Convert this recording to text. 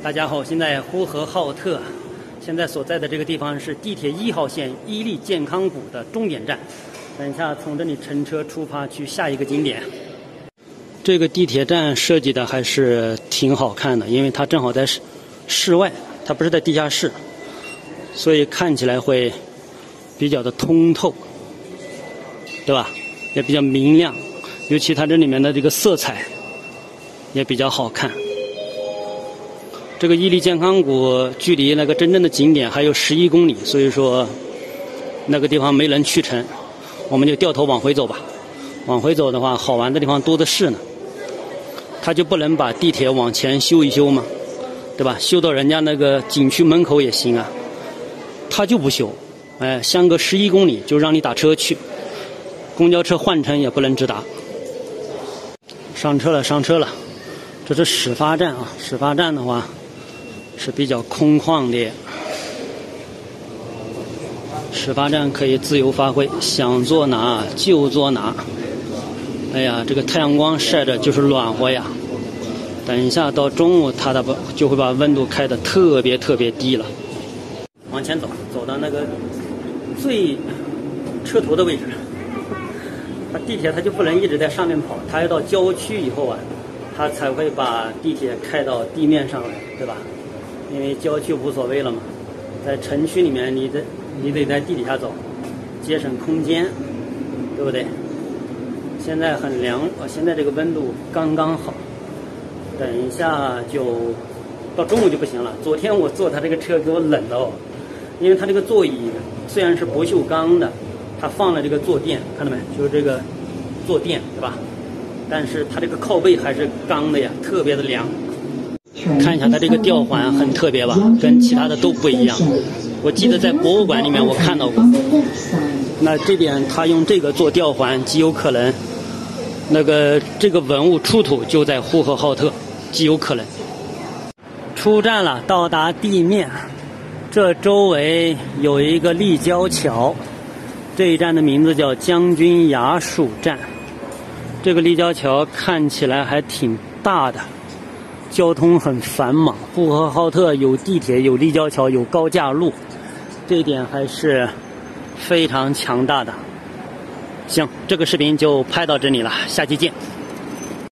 大家好，现在呼和浩特，现在所在的这个地方是地铁1号线伊利健康谷的终点站。等一下从这里乘车出发去下一个景点。这个地铁站设计的还是挺好看的，因为它正好在室外，它不是在地下室，所以看起来会比较的通透，对吧？也比较明亮，尤其它这里面的这个色彩也比较好看。这个伊利健康谷距离那个真正的景点还有11公里，所以说那个地方没人去成，我们就掉头往回走吧。往回走的话，好玩的地方多的是呢。他就不能把地铁往前修一修吗？对吧？修到人家那个景区门口也行啊。他就不修，相隔11公里就让你打车去，公交车换乘也不能直达。上车了，上车了。这是始发站啊，始发站的话是比较空旷的，始发站可以自由发挥，想坐哪就坐哪。哎呀，这个太阳光晒着就是暖和呀。等一下到中午，它就会把温度开得特别特别低了。往前走，走到那个最车头的位置。它地铁它就不能一直在上面跑，它要到郊区以后啊，它才会把地铁开到地面上来，对吧？因为郊区无所谓了嘛，在城区里面你得在地底下走，节省空间，对不对？现在很凉，现在这个温度刚刚好。等一下就到中午就不行了。昨天我坐它这个车给我冷的哦，因为它这个座椅虽然是不锈钢的，它放了这个坐垫，看到没？就是这个坐垫，对吧？但是它这个靠背还是钢的呀，特别的凉。看一下它这个吊环很特别吧，跟其他的都不一样。我记得在博物馆里面我看到过。那这边它用这个做吊环，极有可能这个文物出土就在呼和浩特，极有可能。出站了，到达地面。这周围有一个立交桥，这一站的名字叫将军衙署站。这个立交桥看起来还挺大的，交通很繁忙。呼和浩特有地铁，有立交桥，有高架路，这一点还是非常强大的。行，这个视频就拍到这里了，下期见。